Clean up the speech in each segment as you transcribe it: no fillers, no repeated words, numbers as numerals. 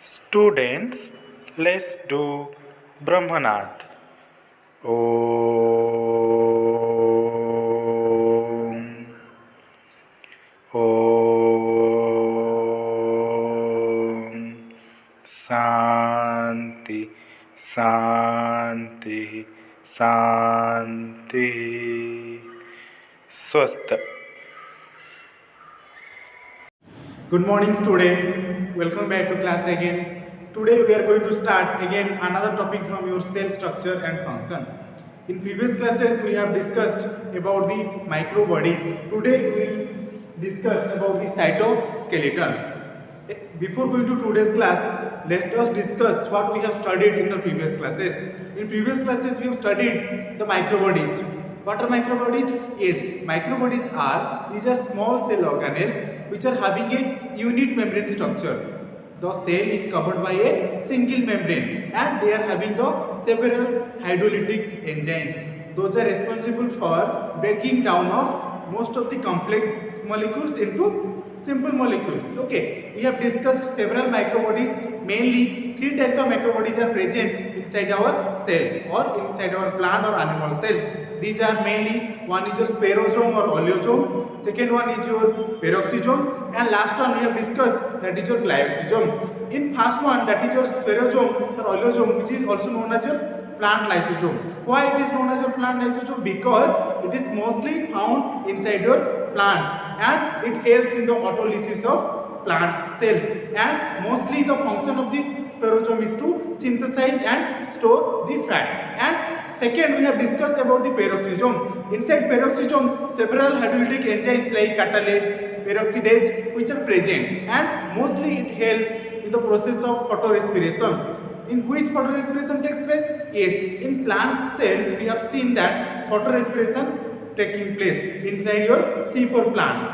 Students, let's do Brahmanath. Om. Om. Santi, Santi, Santi. Swasth. Good morning students, welcome back to class again. Today we are going to start again another topic from your cell structure and function. In previous classes we have discussed about the microbodies. Today we will discuss about the cytoskeleton. Before going to today's class, let us discuss what we have studied in the previous classes. In previous classes we have studied the microbodies. What are microbodies? Yes, microbodies are, these are small cell organelles which are having a unit membrane structure. The cell is covered by a single membrane and they are having the several hydrolytic enzymes. Those are responsible for breaking down of most of the complex molecules into simple molecules. Okay, we have discussed several microbodies. Mainly three types of microbodies are present inside our cell or inside our plant or animal cells. These are mainly, one is your spherosome or oleosome, second one is your peroxisome, and last one we have discussed, that is your glyoxysome. In first one, that is your spherosome or oleosome, which is also known as your plant lysosome. Why it is known as your plant lysosome? Because it is mostly found inside your plants and it helps in the autolysis of plant cells, and mostly the function of the spherosome is to synthesize and store the fat. And second, we have discussed about the peroxisome. Inside peroxisome, several hydrolytic enzymes like catalase, peroxidase which are present, and mostly it helps in the process of photorespiration. In which photorespiration takes place? Yes, in plant cells we have seen that photorespiration taking place inside your C4 plants.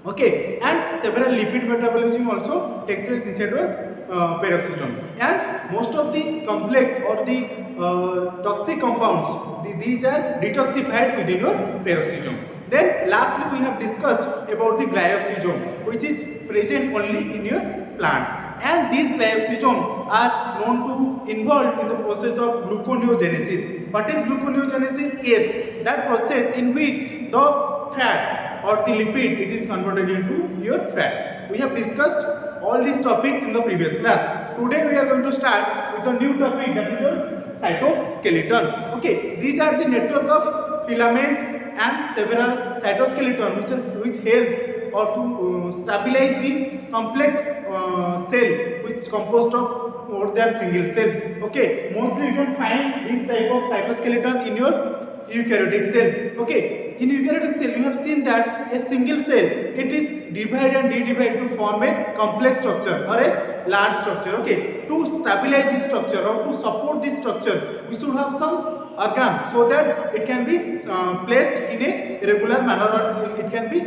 Okay, and several lipid metabolism also takes place inside your peroxisome, and most of the complex or the toxic compounds, these are detoxified within your peroxisome. Then lastly we have discussed about the glyoxysome, which is present only in your plants, and these glyoxysome are known to involved in the process of gluconeogenesis. What is gluconeogenesis? Yes, that process in which the fat or the lipid it is converted into your fat. We have discussed all these topics in the previous class. Today we are going to start with a new topic, that is your cytoskeleton. Okay, these are the network of filaments and several cytoskeleton which helps or to stabilize the complex cell which is composed of more than single cells. Okay, mostly you can find this type of cytoskeleton in your eukaryotic cells. Okay, in eukaryotic cell you have seen that a single cell it is divide and redivide to form a complex structure or a large structure. Okay, to stabilize this structure or to support this structure we should have some organ so that it can be placed in a regular manner or it can be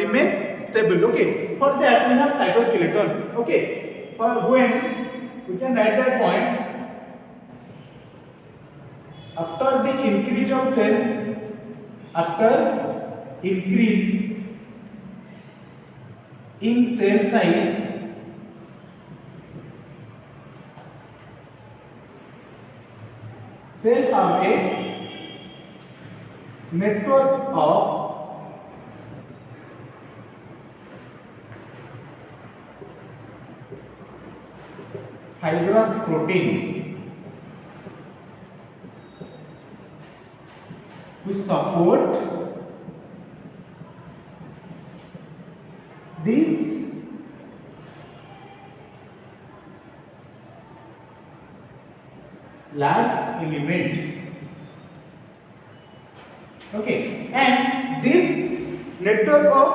remain stable. Okay, for that we have cytoskeleton. Okay, for when we can write that point, after the increase of cell, after increase in cell size, cell have a network of fibrous protein to support these large element. Okay, and this network of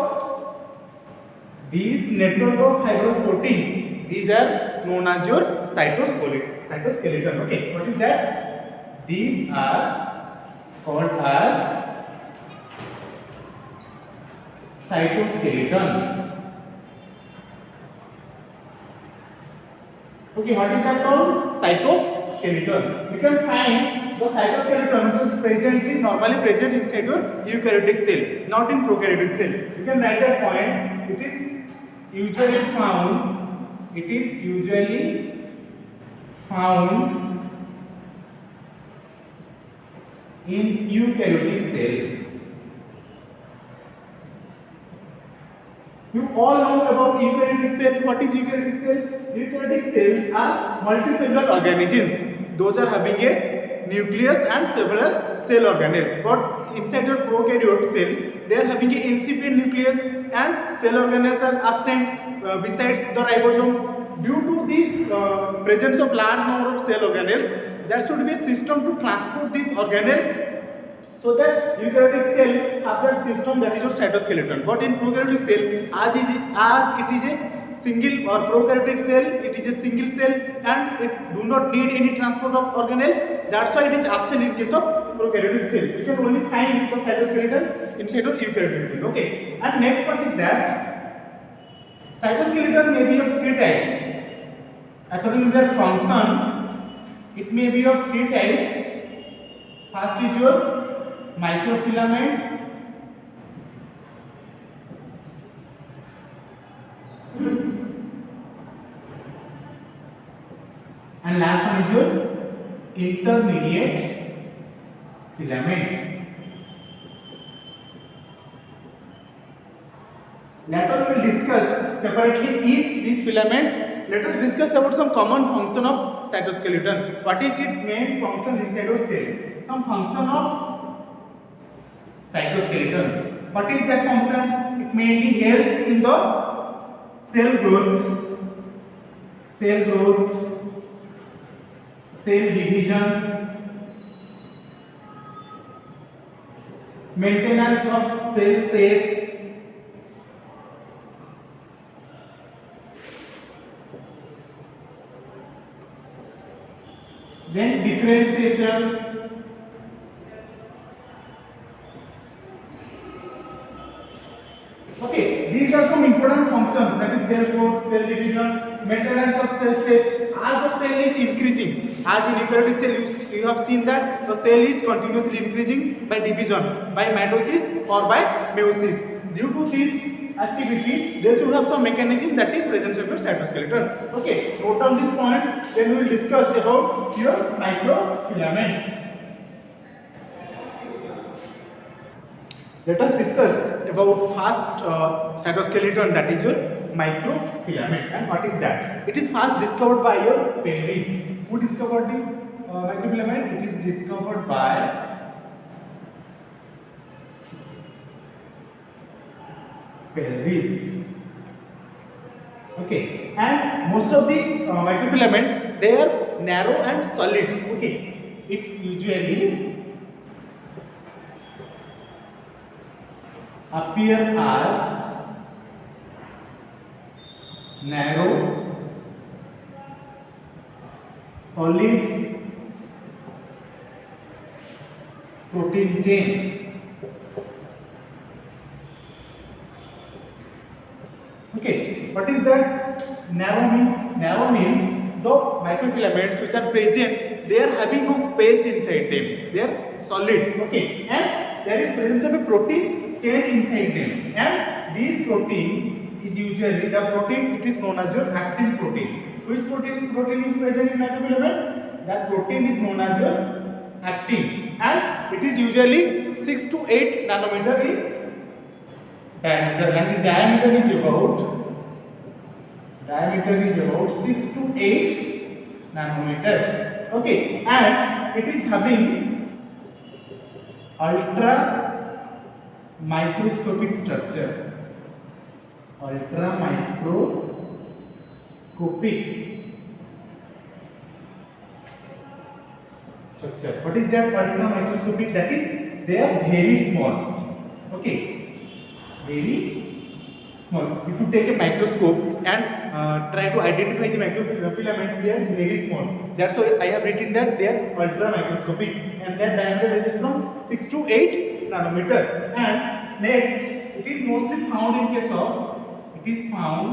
fibrous proteins, these are known as your cytoskeleton. Okay, what is that? These are called as cytoskeleton. Okay, what is that called? Cytoskeleton. You can find the cytoskeleton which is normally present inside your eukaryotic cell, not in prokaryotic cell. You can write that point. It is usually found it is usually found in eukaryotic cell. You all know about eukaryotic cell. What is eukaryotic cell? Eukaryotic cells are multicellular organisms. Those are having a nucleus and several cell organelles. But inside your prokaryote cell, they are having an incipient nucleus and cell organelles are absent besides the ribosome. Due to this presence of large number of cell organelles, there should be a system to transport these organelles, so that eukaryotic cell have that system, that is your cytoskeleton. But in prokaryotic cell, as it is a single, or prokaryotic cell, it is a single cell and it do not need any transport of organelles. That's why it is absent in case of prokaryotic cell. You can only find the cytoskeleton inside of eukaryotic cell. Okay. And next part is that cytoskeleton may be of three types. According to their function, it may be of three types. First is your microfilament, and last one is your intermediate filament. Later we will discuss separately each these filaments. Let us discuss about some common function of cytoskeleton. What is its main function inside of cell? Some function of cytoskeleton. What is that function? It mainly helps in the cell growth, cell division, maintenance of cell shape, then differentiation, okay, these are some important functions, that is cell growth, cell division, maintenance of cell shape. As the cell is increasing, as in eukaryotic cell you have seen that the cell is continuously increasing by division, by mitosis or by meiosis. Due to this activity, they should have some mechanism, that is presence of your cytoskeleton. Okay, note down these points, then we will discuss about your microfilament. Let us discuss about first cytoskeleton, that is your microfilament. And what is that? It is first discovered by your Pelvis. Who discovered the microfilament? It is discovered by Pelvis. Okay, and most of the microfilament, they are narrow and solid. Okay, it usually appear as narrow, solid protein chain. Okay, what is that? Narrow means? Narrow means the microfilaments which are present, they are having no space inside them. They are solid. Okay, and there is presence of a protein chain inside them, and this protein is usually the protein, it is known as your actin protein. Which protein is present in microfilament? That protein is known as your actin, and it is usually 6 to 8 nanometer in diameter, and the diameter is about 6 to 8 nanometer. Okay, and it is having ultra microscopic structure. Ultra microscopic structure. What is that ultra microscopic? That is, they are very small. Okay, very small. If you take a microscope and try to identify the microfilaments, they are very small. That's why I have written that they are ultra microscopic, and their diameter ranges from 6 to 8 nanometer. And next, it is mostly found in case of, it is found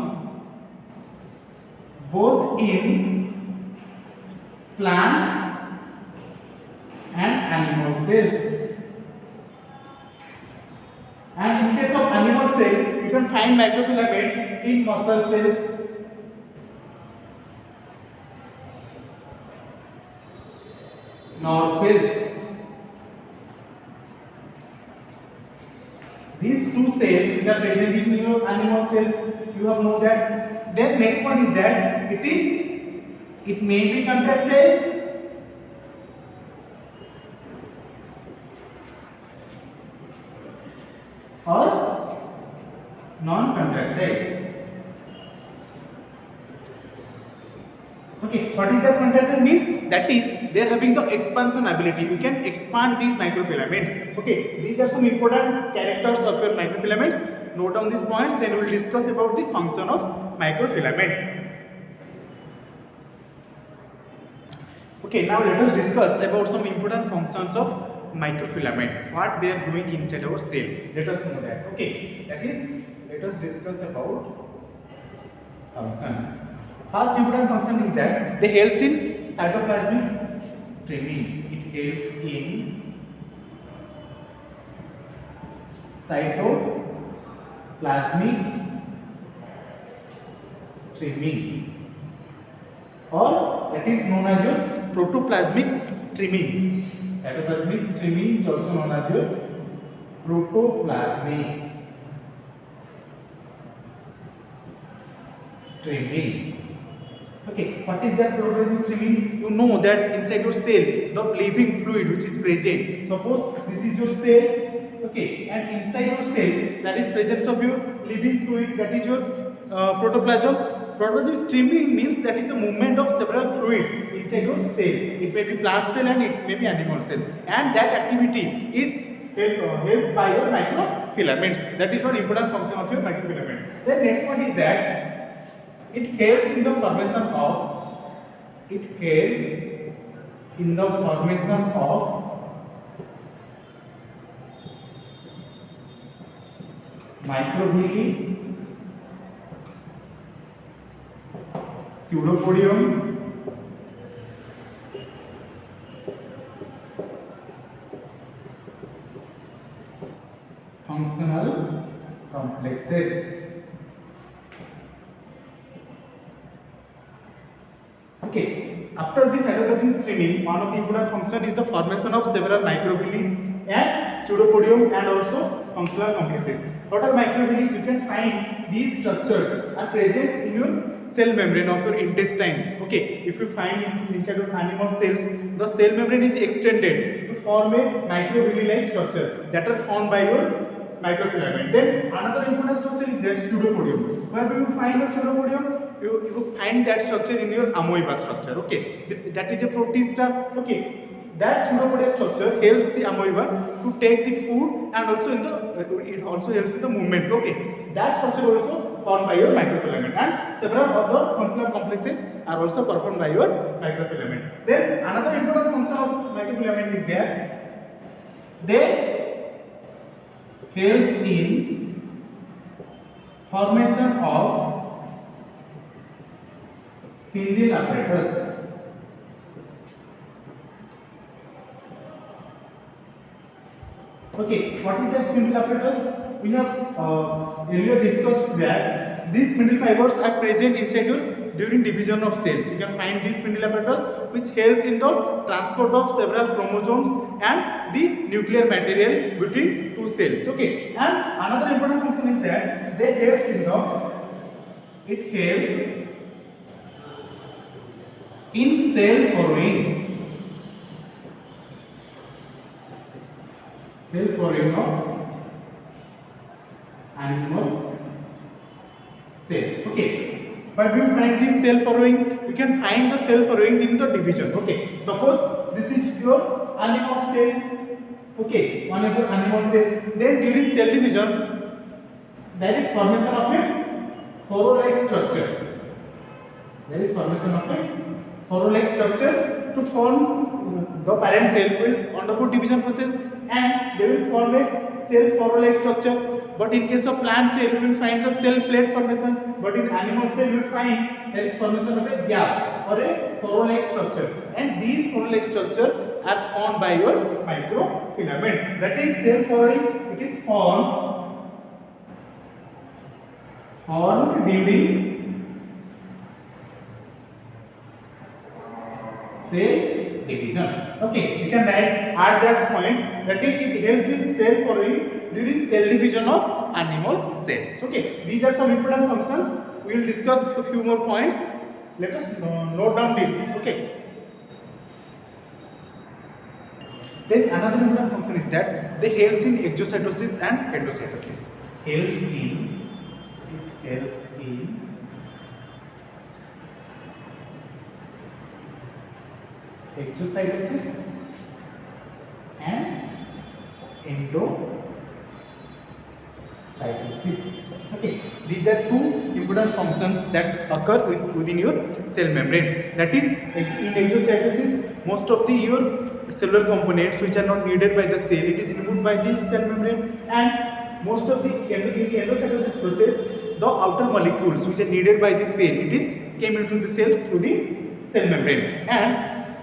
both in plant and animal cells. And in case of animal cell, you can find microfilaments in muscle cells, nor cells. These two cells which are present in your animal cells, you have know that. Then next one is that it may be contractile or non-contractile. Okay, what is that contractile means? That is, they are having the expansion ability. You can expand these microfilaments. Okay, these are some important characters of your microfilaments. Note down these points, then we will discuss about the function of microfilament. Okay, now let us discuss about some important functions of microfilament. What they are doing inside our cell. Let us know that. Okay, that is, let us discuss about function. First important function is that they help in cytoplasmic streaming. It helps in cytoplasmic streaming, or that is known as your protoplasmic streaming. Cytoplasmic streaming is also known as your protoplasmic streaming. Okay, what is that protoplasmic streaming? You know that inside your cell, the living fluid which is present. Suppose this is your cell, okay, and inside your cell there is presence of your living fluid, that is your protoplasm. Protoplasmic streaming means that is the movement of several fluid inside your cell. It may be plant cell and it may be animal cell, and that activity is helped by your microfilaments. That is one important function of your microfilament. Then next one is that it helps in the formation of microvilli, pseudopodium, functional complexes. Okay, after this cytoplasmic streaming, one of the important functions is the formation of several microvilli and pseudopodium and also functional complexes. What are microvilli? You can find these structures are present in your cell membrane of your intestine. Okay, if you find inside of animal cells, the cell membrane is extended to form a microvilli-like structure that are formed by your microfilament. Then another important structure is that pseudopodium. Where do you find the pseudopodium? You find that structure in your amoeba structure. Okay, that is a protista. Okay, that pseudopodia structure helps the amoeba to take the food, and also in the it also helps in the movement. Okay, that structure also formed by your microfilament, and several other functional complexes are also performed by your microfilament. Then another important function of microfilament is that they helps in formation of spindle apparatus. Okay, what is that spindle apparatus? We have earlier discussed that these spindle fibers are present inside your during division of cells. You can find these spindle apparatus which help in the transport of several chromosomes and the nuclear material between two cells. Okay, and another important function is that they helps in cell furrowing of animal cell. Okay, but we find this cell furrowing. You can find the cell furrowing in the division. Okay, suppose this is your animal cell. Okay, one of your animal cell. Then during cell division, there is formation of a furrow-like structure. To form the parent cell will undergo division process and they will form a cell furrow-like structure. But in case of plant cell, you will find the cell plate formation. But in animal cell, you will find there is formation of a gap or a furrow-like structure. And these furrow-like structure are formed by your microfilament. That is cell furrowing. It is formed during cell division. Okay, you can write at that point, that is, it helps in cell following during cell division of animal cells. Okay, these are some important functions. We will discuss a few more points. Let us note down this. Okay. Then another important function is that they helps in exocytosis and endocytosis. Helps in exocytosis and endocytosis. Okay, these are two important functions that occur within your cell membrane. That is, in exocytosis, most of your cellular components which are not needed by the cell, it is removed by the cell membrane, and most of the in endocytosis process, the outer molecules which are needed by the cell, it is came into the cell through the cell membrane. And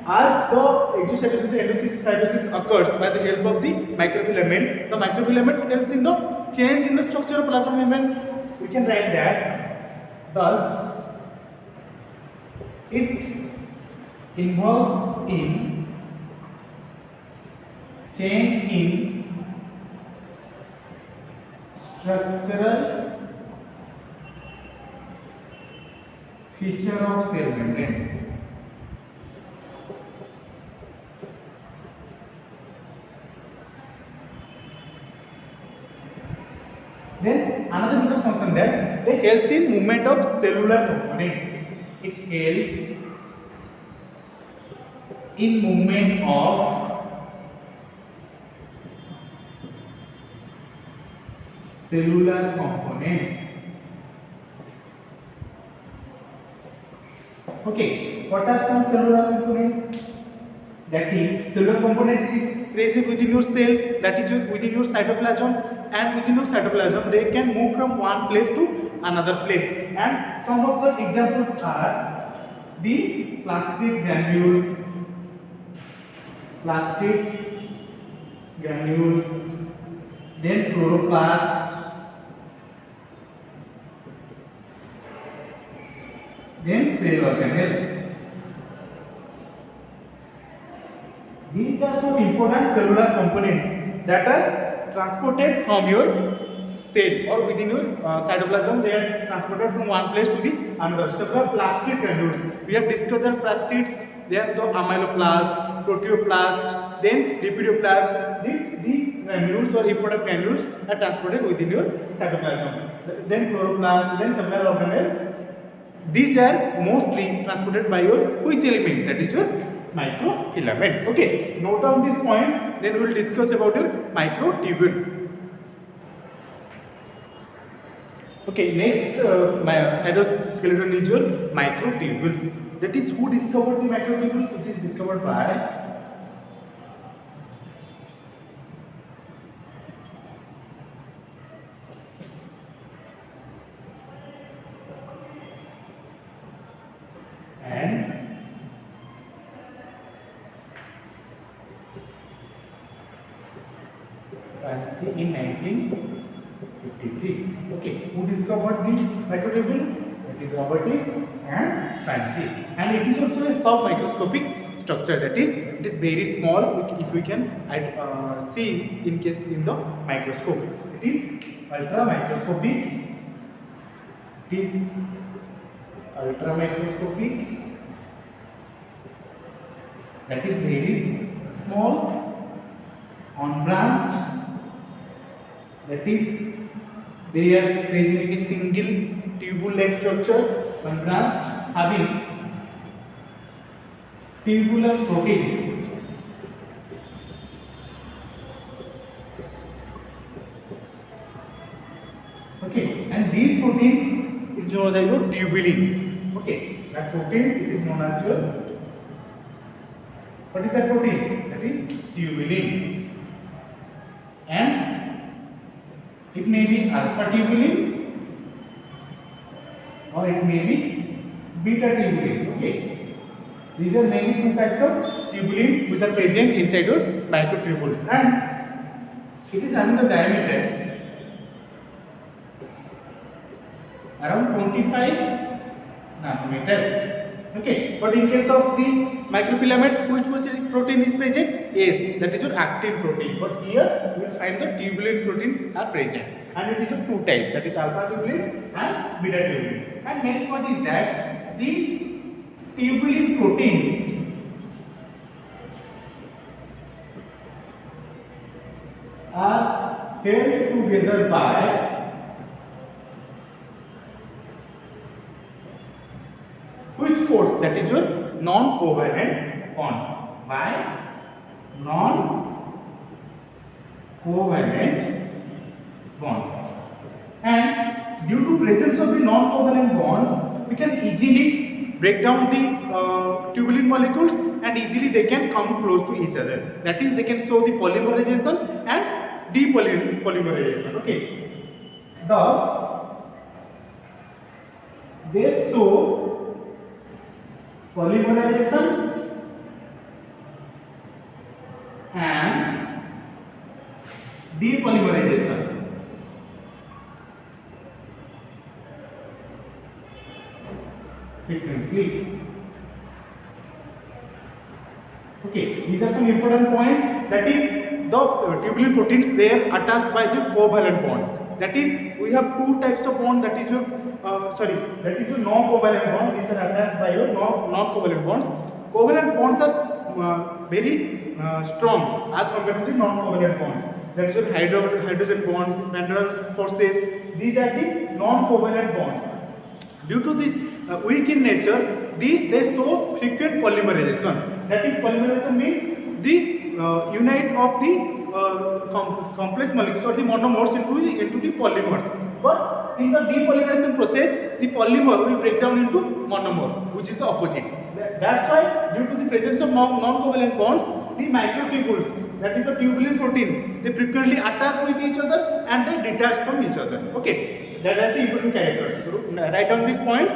as the exocytosis and endocytosis occurs by the help of the microfilament, the microfilament helps in the change in the structure of plasma membrane. We can write that thus it involves in change in structural feature of cell membrane. Then another important function that they helps in movement of cellular components. It helps in movement of cellular components. Okay, what are some cellular components? That is, cellular component is present within your cell, that is within your cytoplasm, and within your cytoplasm they can move from one place to another place. And some of the examples are the plastic granules, then chloroplast, then cell organelles. These are some important cellular components that are transported from your cell or within your cytoplasm. They are transported from one place to the another. Several plastic granules. We have discussed the plastids. They are the amyloplast, proteoplast, then lipidoplast. These granules or important granules are transported within your cytoplasm. Then chloroplast, then several organelles. These are mostly transported by your which element? That is your microfilament. Okay, note down these points, then we will discuss about your microtubule. Okay, next cytoskeleton is your microtubules. That is, who discovered the microtubules? It is discovered by in 1953. Okay, who discovered the microtubule? It is Robertis and Franchi. And it is also a sub-microscopic structure. That is, it is very small. If we can see in case in the microscope, it is ultra microscopic. That is very small, unbranched. That is, they are present in a single tubule-like structure, unbranched, having tubular proteins. Okay, and these proteins is known as your tubulin. Okay, that proteins it is known as your, what is that protein? That is tubulin. And it may be alpha tubulin or it may be beta tubulin. Okay, these are mainly two types of tubulin which are present inside your microtubules, and it is having the diameter around 25 nanometer. Okay, but in case of the microfilament, which protein is present? Yes, that is your actin protein. But here you will find the tubulin proteins are present, and it is of two types, that is alpha tubulin and beta tubulin. And next point is that the tubulin proteins are held together by which force? That is your non-covalent bonds. By non-covalent bonds. And due to presence of the non-covalent bonds, we can easily break down the tubulin molecules, and easily they can come close to each other. That is, they can show the polymerization and depolymerization. Okay. Thus, they show polymerization and depolymerization. Frequently. Okay, these are some important points. That is, the tubulin proteins, they are attached by the covalent bonds. That is, we have two types of bond. That is your that is your non-covalent bond. These are attached by your non-covalent bonds. Covalent bonds are very strong as compared to the non-covalent bonds. That is your hydrogen bonds, van der Waals forces. These are the non-covalent bonds. Due to this weak in nature, they show frequent polymerization. That is, polymerization means the unite of the complex molecules or the monomers into the polymers. But in the depolymerization process, the polymer will break down into monomer, which is the opposite. That's why, due to the presence of non-covalent bonds, the microtubules, that is the tubulin proteins, they frequently attach with each other and they detach from each other. Okay, that is the important characters. So, write down these points.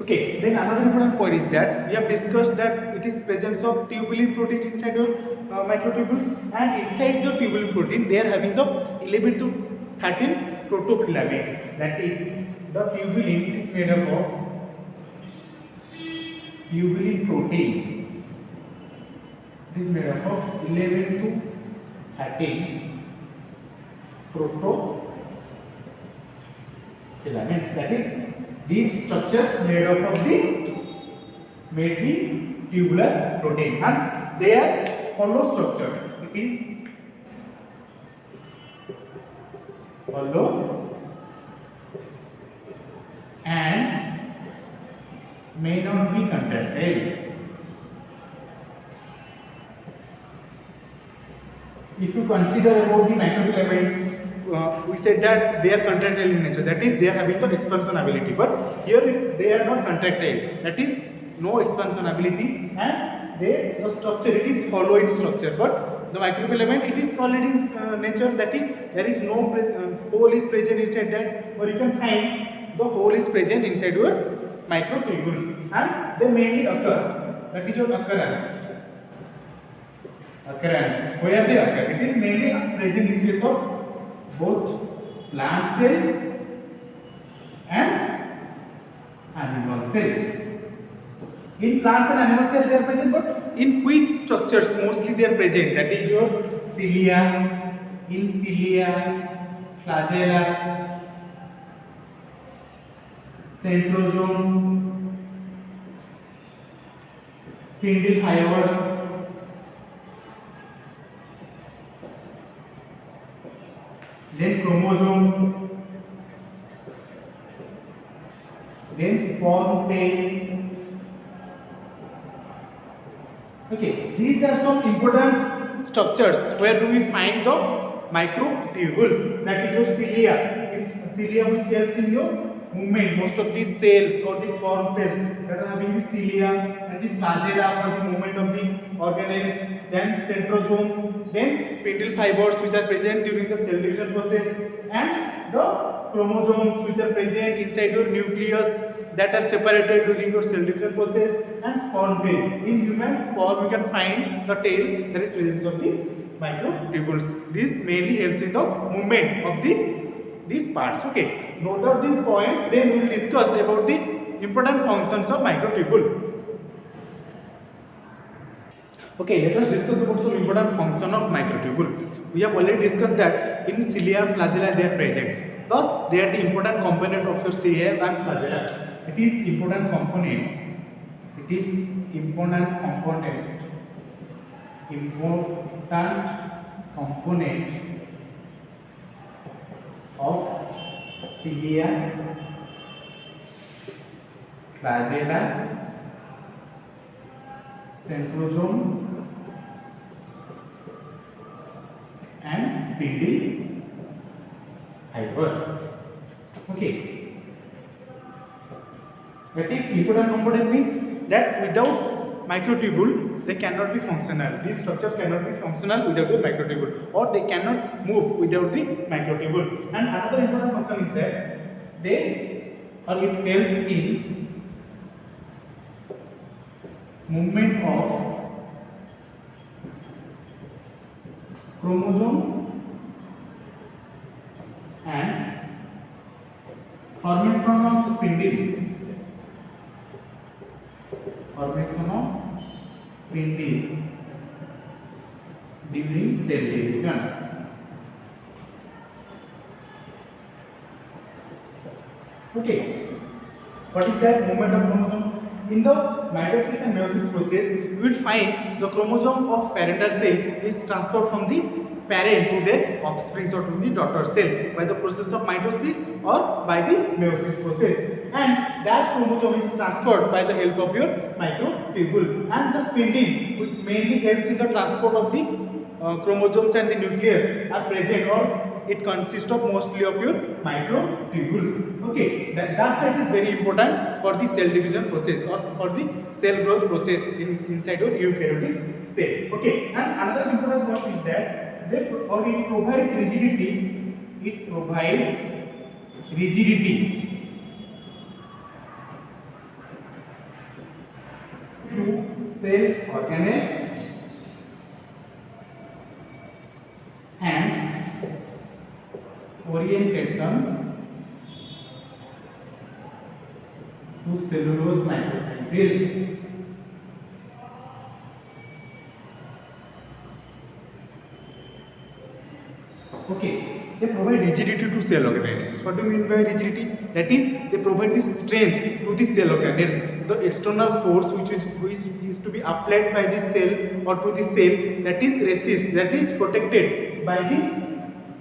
Okay, then another important point is that we have discussed that it is presence of tubulin protein inside your microtubules, and inside the tubulin protein they are having the 11 to 13 protofilaments. That is, the tubulin is made up of tubulin protein. It is made up of 11 to 13 protofilaments. That is, these structures made up of the tubular protein, and they are hollow structures. It is hollow and may not be contractile. If you consider about the microfilament, we said that they are contractile in nature. That is, they are having the expansion ability. But here they are not contractile. That is, no expansion ability, and the structure, it is hollow in structure. But the microfilament, it is solid in nature. That is, there is no hole is present inside that, or you can find the hole is present inside your microtubules, and they mainly occur. That is your occurrence. Where they occur? It is mainly present in case of both plant cell and animal cell. In plants and animal cell they are present, but in which structures mostly they are present? That is your cilia, flagella, centrosome, spindle fibers, then chromosome, then sperm tail. Okay, these are some important structures where do we find the microtubules. That is your cilia. It's cilia which helps in your movement. Most of these cells or these sperm cells that are having the cilia, and the flagella for the movement of the organelles, then centrosomes, then spindle fibers which are present during the cell division process, and the chromosomes which are present inside your nucleus that are separated during your cell division process, and sperm tail. In human sperm, we can find the tail, that is presence of the microtubules. This mainly helps in the movement of these parts. Okay, note out these points. Then we will discuss about the important functions of microtubule. Okay, let us discuss about some important function of microtubule. We have already discussed that in cilia and flagella they are present. Thus, they are the important component of your cilia and flagella. It is important component. It is important component. Important component of cilia, flagella, centrosome and spindle fiber. Okay, that is important component means that without microtubule they cannot be functional. These structures cannot be functional without the microtubule, or they cannot move without the microtubule. And another important function is that they or it helps in movement of chromosome and formation of spindle. Formation of spindle during cell division. Okay, what is that movement of chromosome? In the mitosis and meiosis process, you will find the chromosome of parental cell is transferred from the parent to their offspring or to the daughter cell by the process of mitosis or by the meiosis process, and that chromosome is transferred by the help of your microtubule, and the spindle, which mainly helps in the transport of the chromosomes and the nucleus, are present, or it consists of mostly of your microtubules. Okay, that side is very important for the cell division process or for the cell growth process inside your eukaryotic cell. Okay, and another important point is that it provides rigidity. It provides rigidity to cell organelles and orientation to cellulose microfibrils. Okay, they provide rigidity to cell organelles. What do you mean by rigidity? That is, they provide the strength to the cell organelles. The external force which is to be applied by the cell or to the cell, that is resist, that is protected by the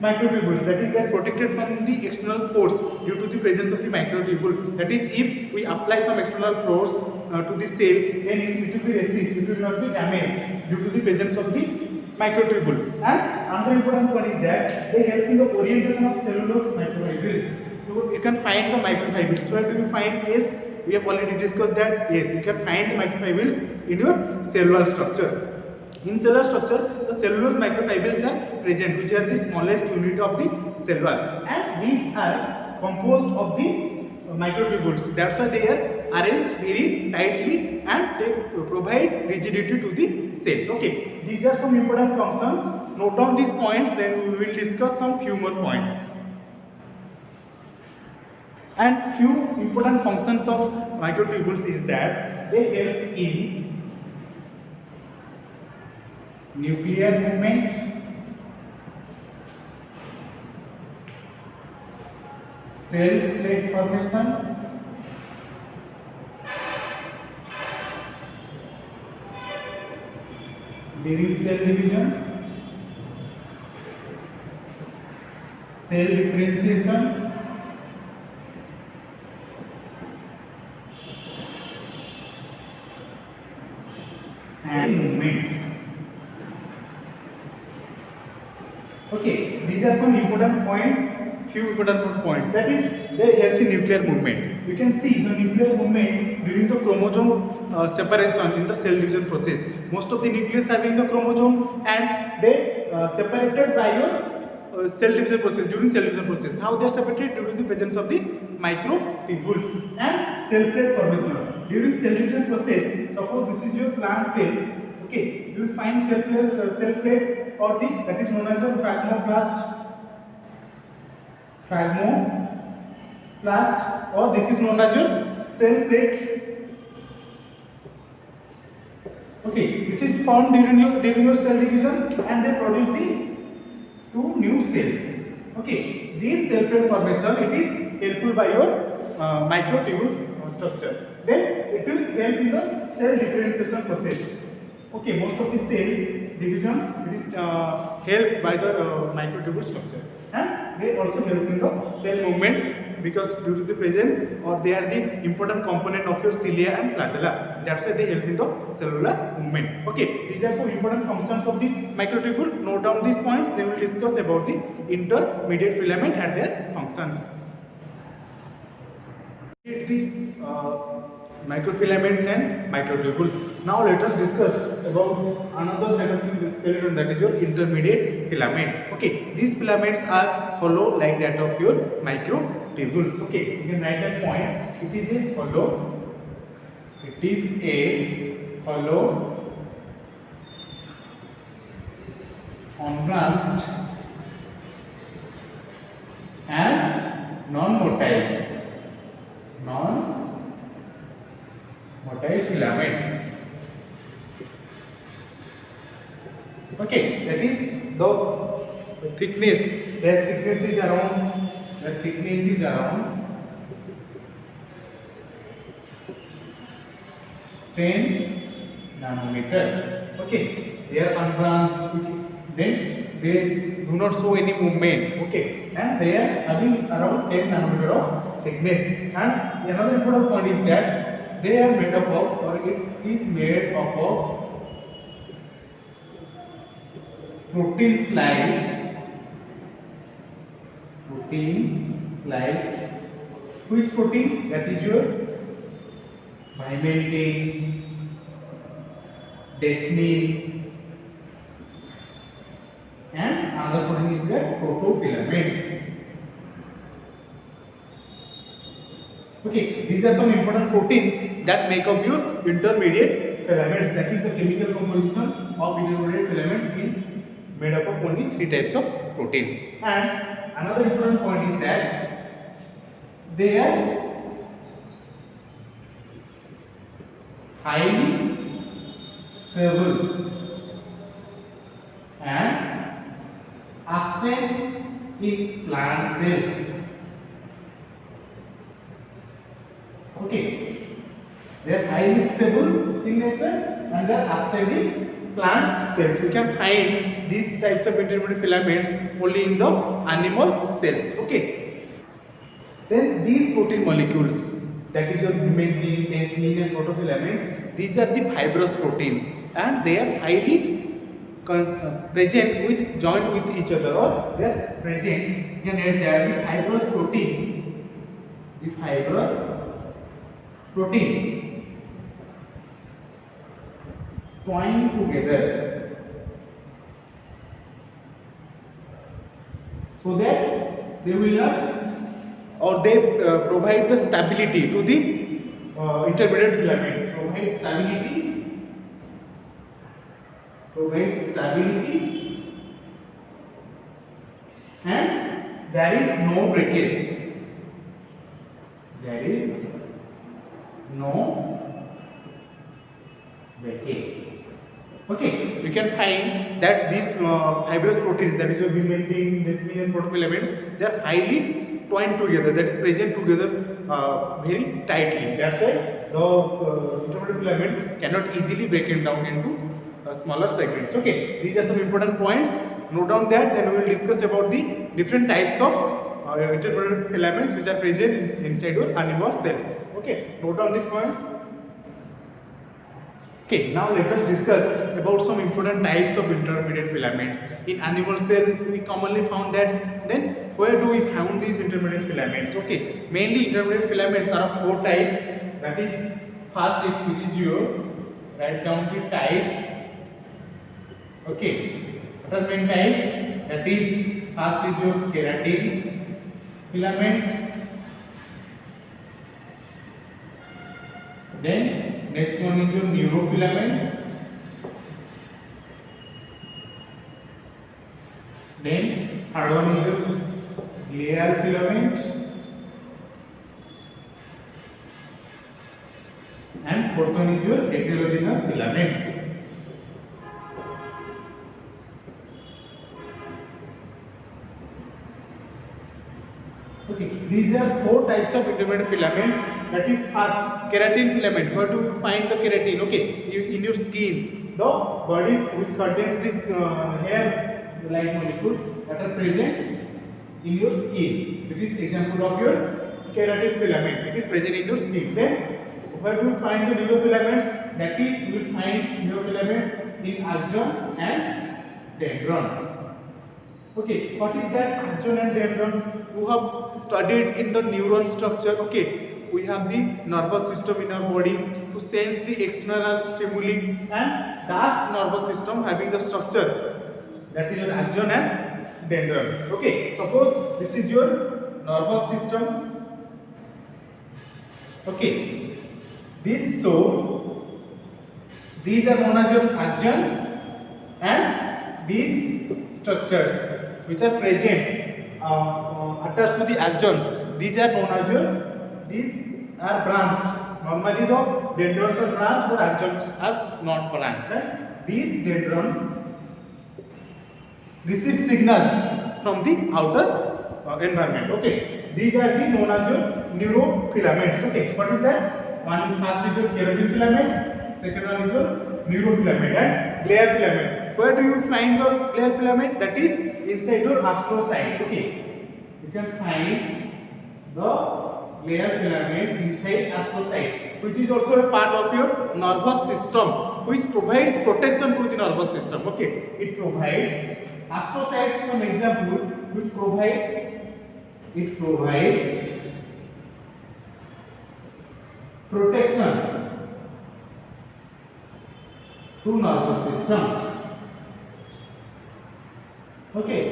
microtubules, that is, they are protected from the external force due to the presence of the microtubule. That is, if we apply some external force to the cell, then it will be resist, it will not be damaged due to the presence of the microtubule. And another important one is that they help in the orientation of cellulose microfibrils. So you can find the microfibrils. So where do you find? Yes, we have already discussed that. Yes, you can find the microfibrils in your cellular structure. In cellular structure, the cellulose microfibrils are present, which are the smallest unit of the cellule, and these are composed of the microtubules. That's why they are arranged very tightly and they provide rigidity to the cell. Okay, these are some important functions. Note down these points, then we will discuss some few more points. And few important functions of microtubules is that they help in nuclear movement, cell plate formation, during cell division, cell differentiation, and movement. Okay, these are some important points, few important points. That is, they help in nuclear movement. You can see the nuclear movement during the chromosome separation in the cell division process. Most of the nucleus having the chromosome, and they separated by your cell division process, during cell division process. How they are separated? Due to the presence of the microtubules and cell plate formation. During cell division process, suppose this is your plant cell. Okay, you will find cell plate or the, that is known as a phloemoplast, or this is known as your cell plate. Okay, this is formed during your cell division, and they produce the two new cells. Okay, this cell plate formation, it is helpful by your microtubule structure. Then it will help in the cell differentiation process. Okay, most of the cell division, it is helped by the microtubule structure, and they also helps in the cell movement, because due to the presence, or they are the important component of your cilia and flagella. That's why they help in the cellular movement. Okay, these are some important functions of the microtubule. Note down these points. They will discuss about the intermediate filament and their functions. The microfilaments and microtubules. Now let us discuss about another cytosol, that is your intermediate filament. Okay, these filaments are hollow like that of your microtubules. Okay, you can write that point. It is a hollow. It is a hollow, unbranched and non-motile filament. Okay, that is the thickness. Their thickness is around 10 nanometer. Okay, they are unbranched. Then they do not show any movement. Okay, and they are having around 10 nanometer of thickness. And another important point is that they are made up of, or it is made up of, proteins like which protein? That is your vimentin, desmin, and another protein is that protofilaments. Okay, these are some important proteins that make up your intermediate filaments. That is, the chemical composition of intermediate filament is made up of only 3 types of proteins. And another important point is that they are highly stable and absent in plant cells. Okay, they are highly stable in nature and they are absent in plant cells. You can find these types of intermediate filaments only in the animal cells. Okay, then these protein molecules, that is your vimentin, desmin, and protofilaments, these are the fibrous proteins, and they are highly present with, joined with each other, or they are present. You can add there the fibrous proteins, the fibrous protein twine together so that they will not, or they provide the stability to the intermediate filament. Provide stability, and there is no breakage. Okay, you can find that these fibrous proteins, that is your vimentin, desmin, and protofilaments, they are highly twined together, that is present together very tightly. That's why the intermediate filament cannot easily break it down into smaller segments. Okay, these are some important points. Note down that. Then we will discuss about the different types of intermediate filaments which are present inside your animal cells. Okay, note down these points. Okay, now let us discuss about some important types of intermediate filaments. In animal cell, we commonly found that. Then where do we found these intermediate filaments? Okay, mainly intermediate filaments are of 4 types. That is, first it is your, write down the types. Okay, what are main types? That is, first is your keratin filament. Then next one is your neurofilament. Then third one is your glial filament. and fourth one is your heterogeneous filament. Okay, these are four types of intermediate filaments. That is first keratin filament. Where do you find the keratin? Okay, in your skin, the body which contains this hair-like molecules that are present in your skin. It is example of your keratin filament. It is present in your skin. Then where do you find the neurofilaments? That is, you will find neurofilaments in axon and dendron. Okay, what is that axon and dendron? We have studied in the neuron structure. Okay, we have the nervous system in our body to sense the external stimuli, and that nervous system having the structure that is your axon and dendron. Okay, suppose this is your nervous system. Okay, these are known as your axon, and these structures which are present attached to the axons, these are known as these are branched. Normally the dendrons are branched, but axons are not branched. Right? These dendrons receive signals from the outer environment. Okay, these are the known as your neurofilaments. Okay, what is that? First is your keratin filament, second one is your neurofilament and glial filament. Where do you find the glial filament? That is inside your astrocyte. Okay, you can find the glial filament inside astrocyte, which is also a part of your nervous system, which provides protection to the nervous system. Okay, it provides astrocytes. Some example which provides protection to nervous system. Okay.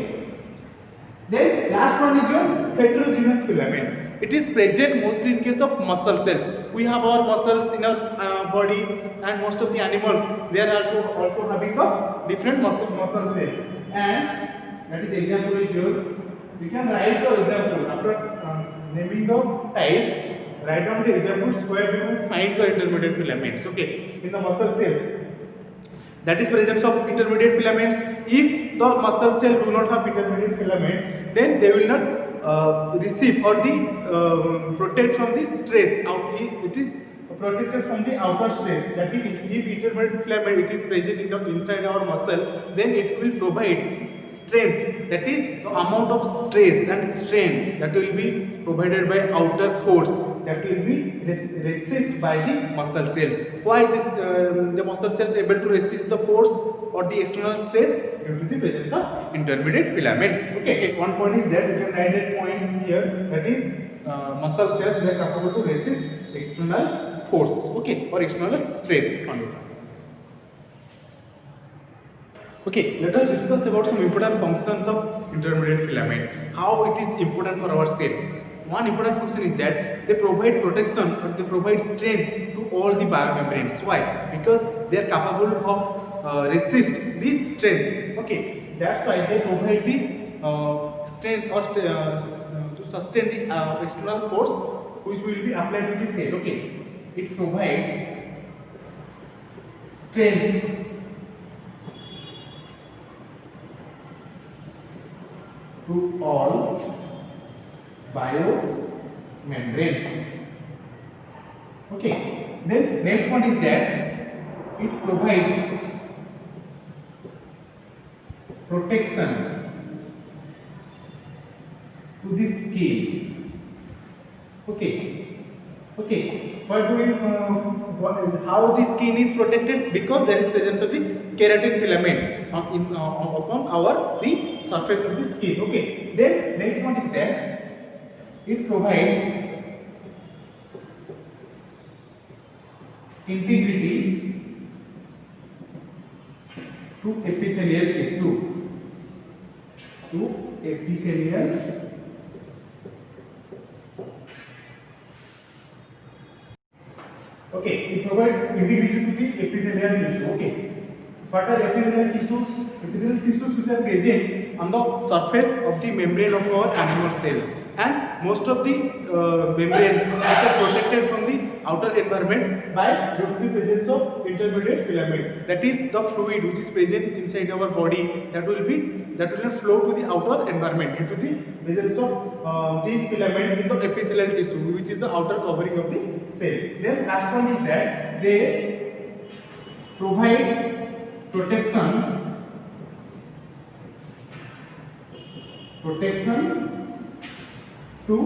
Then last one is your heterogeneous filament. It is present mostly in case of muscle cells. We have our muscles in our body, and most of the animals, they are also having the different muscle cells. And that is example is your. You can write the example after naming the types. Write down the examples where you will find the intermediate filaments. Okay, in the muscle cells, that is presence of intermediate filaments. If the muscle cell do not have intermediate filament, then they will not receive or the protect from the stress. It is protected from the outer stress. That is, if intermediate filament it is present in the inside our muscle, then it will provide strength, that is the amount of stress and strain that will be provided by outer force that will be resist by the muscle cells. Why this the muscle cells able to resist the force or the external stress? Due to the presence of intermediate filaments. Okay, one point is that you can write that point here, that is muscle cells that are capable to resist external force, okay, or external stress condition. Okay, let us discuss about some important functions of intermediate filament. How it is important for our cell. One important function is that they provide protection or they provide strength to all the biomembranes. Why? Because they are capable of resist this strength. Okay, that's why they provide the strength or to sustain the external force which will be applied to the cell. Okay, it provides strength to all biomembranes. Okay, then next one is that it provides protection to the skin. Okay, what do we how the skin is protected? Because there is presence of the keratin filament upon the surface of the skin. Okay, then next one is that it provides integrity to epithelial tissue. Okay, it provides integrity to the epithelial tissue. Okay, what are epithelial tissues? Epithelial tissues which are present on the surface of the membrane of our animal cells, and most of the membranes which are protected from the outer environment by due to the presence of intermediate filament. That is the fluid which is present inside our body that will not flow to the outer environment due to the presence of these filament in the epithelial tissue, which is the outer covering of the cell. Then last one is that they provide protection to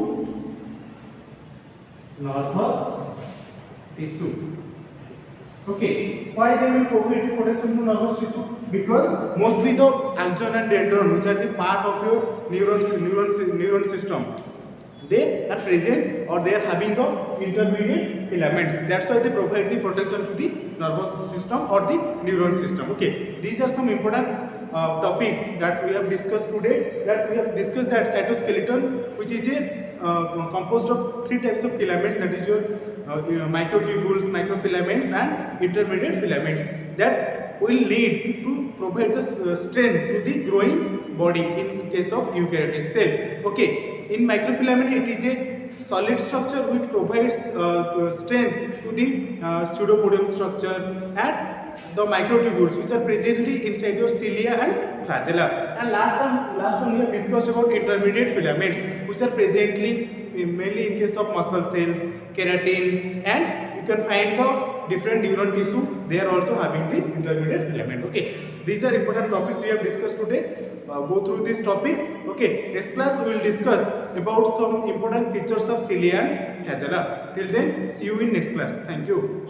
nervous tissue. Okay, why they will provide the protection to nervous tissue? Because mostly the axon and dendron, which are the part of your neuron system, they are present or they are having the intermediate filaments. That's why they provide the protection to the nervous system or the neuron system. Okay, these are some important topics that we have discussed today. That we have discussed that cytoskeleton, which is a composed of three types of filaments, that is your microtubules, microfilaments and intermediate filaments, that will lead to provide the strength to the growing body in case of eukaryotic cell. Okay, in microfilament it is a solid structure which provides strength to the pseudopodium structure, and the microtubules which are presently inside your cilia and flagella. And last one we have discussed about intermediate filaments which are presently mainly in case of muscle cells, keratin, and you can find the different neuron tissue, they are also having the intermediate filament. Okay, these are important topics we have discussed today. Go through these topics. Okay, next class we will discuss about some important features of cilia and flagella. Till then, see you in next class. Thank you.